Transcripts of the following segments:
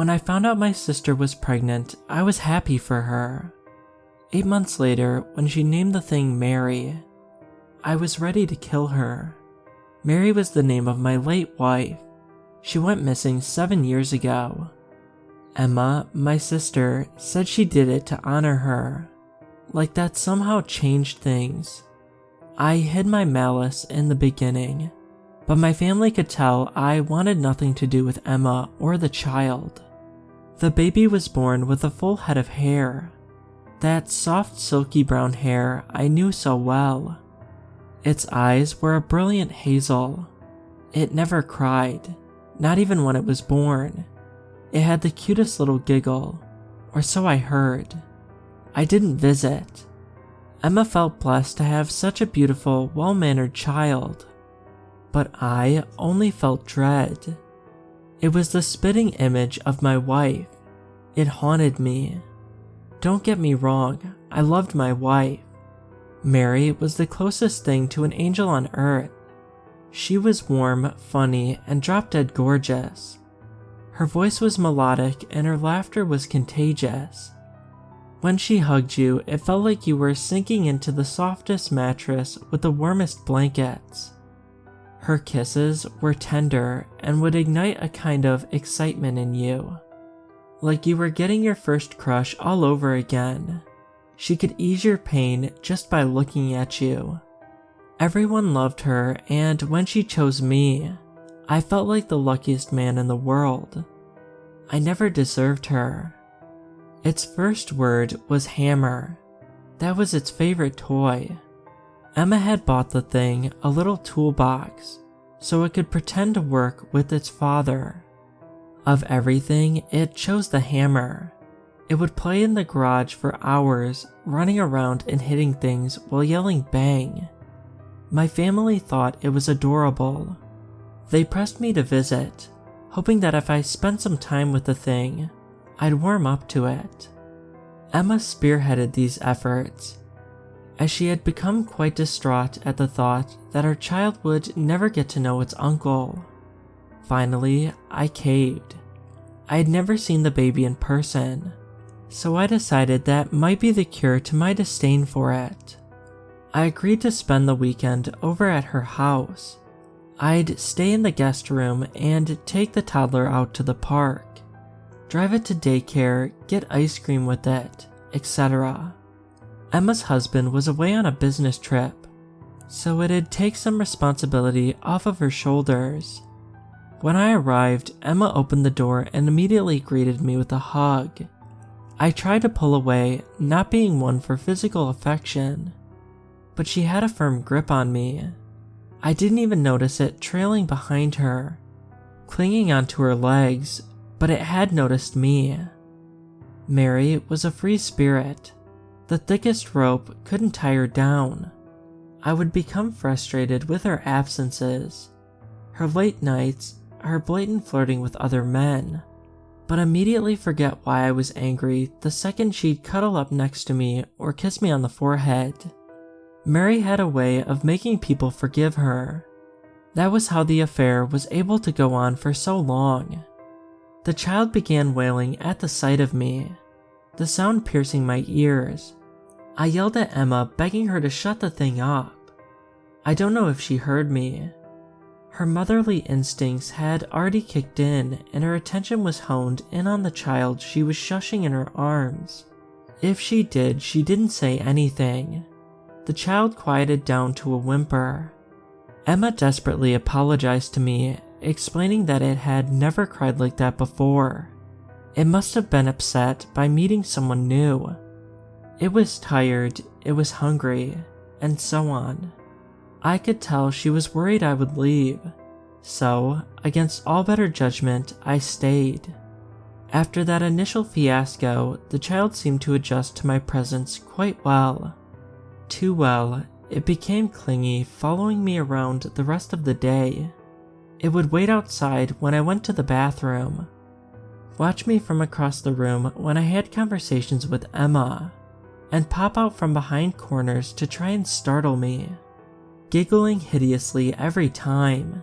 When I found out my sister was pregnant, I was happy for her. 8 months later, when she named the thing Mary, I was ready to kill her. Mary was the name of my late wife. She went missing 7 years ago. Emma, my sister, said she did it to honor her. Like that somehow changed things. I hid my malice in the beginning, but my family could tell I wanted nothing to do with Emma or the child. The baby was born with a full head of hair. That soft silky brown hair I knew so well. Its eyes were a brilliant hazel. It never cried, not even when it was born. It had the cutest little giggle, or so I heard. I didn't visit. Emma felt blessed to have such a beautiful, well-mannered child. But I only felt dread. It was the spitting image of my wife. It haunted me. Don't get me wrong, I loved my wife. Mary was the closest thing to an angel on earth. She was warm, funny, and drop-dead gorgeous. Her voice was melodic and her laughter was contagious. When she hugged you, it felt like you were sinking into the softest mattress with the warmest blankets. Her kisses were tender and would ignite a kind of excitement in you. Like you were getting your first crush all over again. She could ease your pain just by looking at you. Everyone loved her, and when she chose me, I felt like the luckiest man in the world. I never deserved her. Its first word was hammer. That was its favorite toy. Emma had bought the thing a little toolbox so it could pretend to work with its father. Of everything, it chose the hammer. It would play in the garage for hours, running around and hitting things while yelling bang. My family thought it was adorable. They pressed me to visit, hoping that if I spent some time with the thing, I'd warm up to it. Emma spearheaded these efforts, as she had become quite distraught at the thought that her child would never get to know its uncle. Finally, I caved. I had never seen the baby in person, so I decided that might be the cure to my disdain for it. I agreed to spend the weekend over at her house. I'd stay in the guest room and take the toddler out to the park, drive it to daycare, get ice cream with it, etc. Emma's husband was away on a business trip, so it'd take some responsibility off of her shoulders. When I arrived, Emma opened the door and immediately greeted me with a hug. I tried to pull away, not being one for physical affection, but she had a firm grip on me. I didn't even notice it trailing behind her, clinging onto her legs, but it had noticed me. Mary was a free spirit. The thickest rope couldn't tie her down. I would become frustrated with her absences, her late nights, her blatant flirting with other men, but immediately forget why I was angry the second she'd cuddle up next to me or kiss me on the forehead. Mary had a way of making people forgive her. That was how the affair was able to go on for so long. The child began wailing at the sight of me, the sound piercing my ears. I yelled at Emma, begging her to shut the thing up. I don't know if she heard me. Her motherly instincts had already kicked in, and her attention was honed in on the child she was shushing in her arms. If she did, she didn't say anything. The child quieted down to a whimper. Emma desperately apologized to me, explaining that it had never cried like that before. It must have been upset by meeting someone new. It was tired, it was hungry, and so on. I could tell she was worried I would leave, so, against all better judgment, I stayed. After that initial fiasco, the child seemed to adjust to my presence quite well. Too well, it became clingy, following me around the rest of the day. It would wait outside when I went to the bathroom, watch me from across the room when I had conversations with Emma, and pop out from behind corners to try and startle me, giggling hideously every time.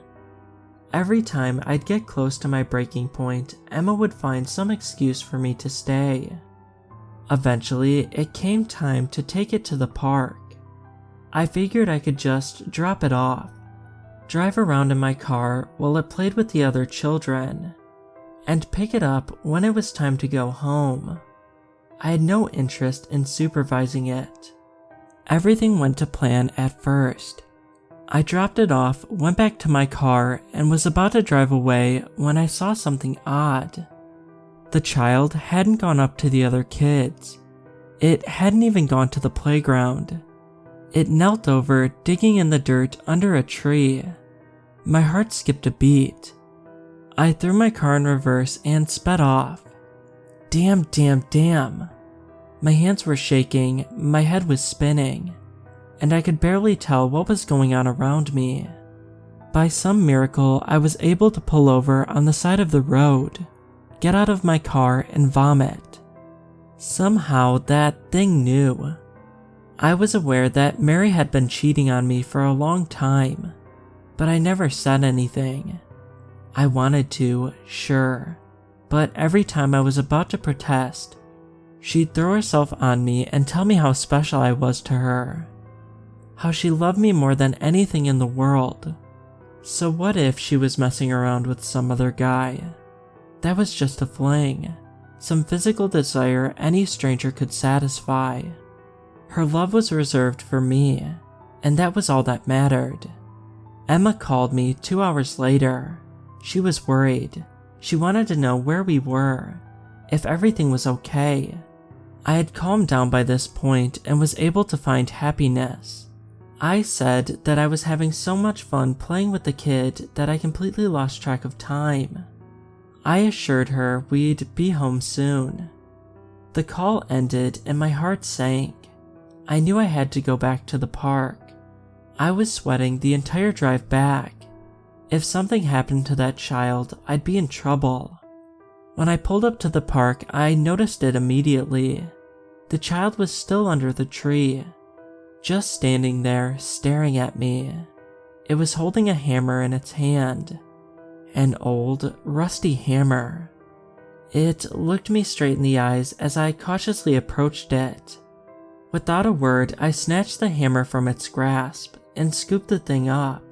Every time I'd get close to my breaking point, Emma would find some excuse for me to stay. Eventually, it came time to take it to the park. I figured I could just drop it off, drive around in my car while it played with the other children, and pick it up when it was time to go home. I had no interest in supervising it. Everything went to plan at first. I dropped it off, went back to my car, and was about to drive away when I saw something odd. The child hadn't gone up to the other kids. It hadn't even gone to the playground. It knelt over, digging in the dirt under a tree. My heart skipped a beat. I threw my car in reverse and sped off. Damn. My hands were shaking, my head was spinning, and I could barely tell what was going on around me. By some miracle, I was able to pull over on the side of the road, get out of my car, and vomit. Somehow, that thing knew. I was aware that Mary had been cheating on me for a long time, but I never said anything. I wanted to, sure, but every time I was about to protest, she'd throw herself on me and tell me how special I was to her, how she loved me more than anything in the world. So what if she was messing around with some other guy? That was just a fling, some physical desire any stranger could satisfy. Her love was reserved for me, and that was all that mattered. Emma called me 2 hours later. She was worried. She wanted to know where we were, if everything was okay. I had calmed down by this point and was able to find happiness. I said that I was having so much fun playing with the kid that I completely lost track of time. I assured her we'd be home soon. The call ended and my heart sank. I knew I had to go back to the park. I was sweating the entire drive back. If something happened to that child, I'd be in trouble. When I pulled up to the park, I noticed it immediately. The child was still under the tree, just standing there, staring at me. It was holding a hammer in its hand, an old, rusty hammer. It looked me straight in the eyes as I cautiously approached it. Without a word, I snatched the hammer from its grasp and scooped the thing up.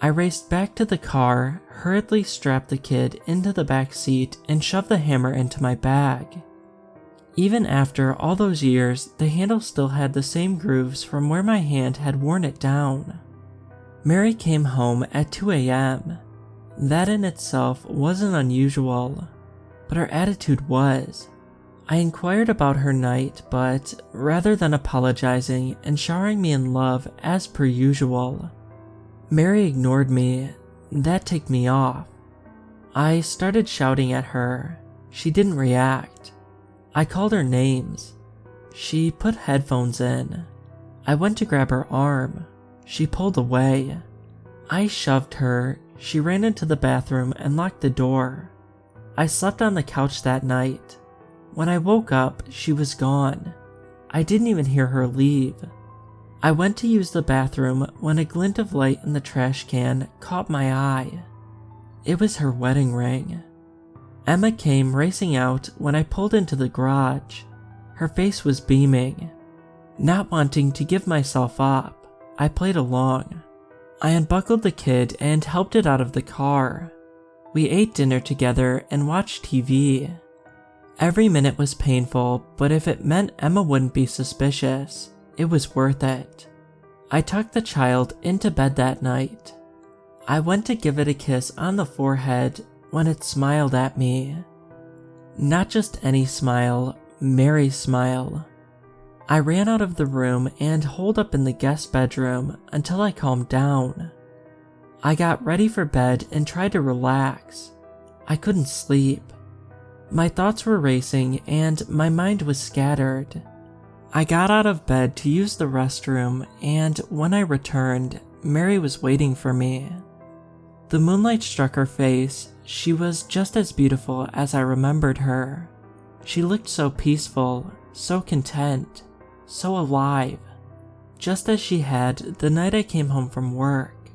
I raced back to the car, hurriedly strapped the kid into the back seat, and shoved the hammer into my bag. Even after all those years, the handle still had the same grooves from where my hand had worn it down. Mary came home at 2 a.m. That in itself wasn't unusual, but her attitude was. I inquired about her night, but rather than apologizing and showering me in love as per usual, Mary ignored me. That ticked me off. I started shouting at her. She didn't react. I called her names. She put headphones in. I went to grab her arm. She pulled away. I shoved her. She ran into the bathroom and locked the door. I slept on the couch that night. When I woke up, she was gone. I didn't even hear her leave. I went to use the bathroom when a glint of light in the trash can caught my eye. It was her wedding ring. Emma came racing out when I pulled into the garage. Her face was beaming. Not wanting to give myself up, I played along. I unbuckled the kid and helped it out of the car. We ate dinner together and watched TV. Every minute was painful, but if it meant Emma wouldn't be suspicious, it was worth it. I tucked the child into bed that night. I went to give it a kiss on the forehead when it smiled at me. Not just any smile, Mary's smile. I ran out of the room and holed up in the guest bedroom until I calmed down. I got ready for bed and tried to relax. I couldn't sleep. My thoughts were racing and my mind was scattered. I got out of bed to use the restroom, and when I returned, Mary was waiting for me. The moonlight struck her face. She was just as beautiful as I remembered her. She looked so peaceful, so content, so alive, just as she had the night I came home from work.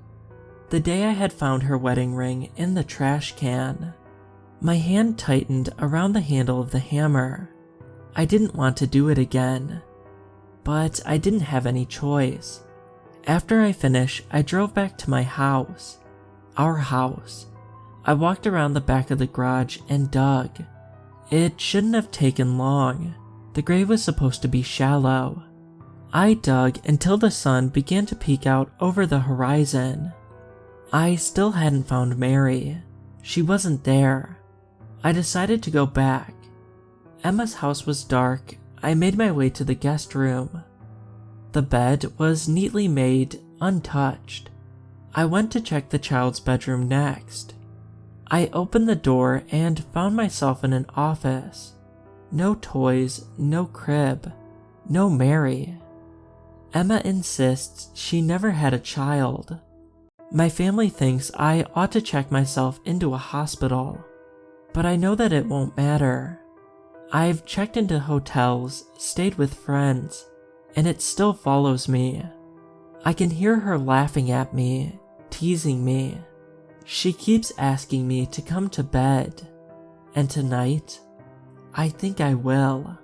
the day I had found her wedding ring in the trash can. My hand tightened around the handle of the hammer. I didn't want to do it again, but I didn't have any choice. After I finished, I drove back to my house. Our house. I walked around the back of the garage and dug. It shouldn't have taken long. The grave was supposed to be shallow. I dug until the sun began to peek out over the horizon. I still hadn't found Mary. She wasn't there. I decided to go back. Emma's house was dark. I made my way to the guest room. The bed was neatly made, untouched. I went to check the child's bedroom next. I opened the door and found myself in an office. No toys, no crib, no Mary. Emma insists she never had a child. My family thinks I ought to check myself into a hospital, but I know that it won't matter. I've checked into hotels, stayed with friends, and it still follows me. I can hear her laughing at me, teasing me. She keeps asking me to come to bed, and tonight, I think I will.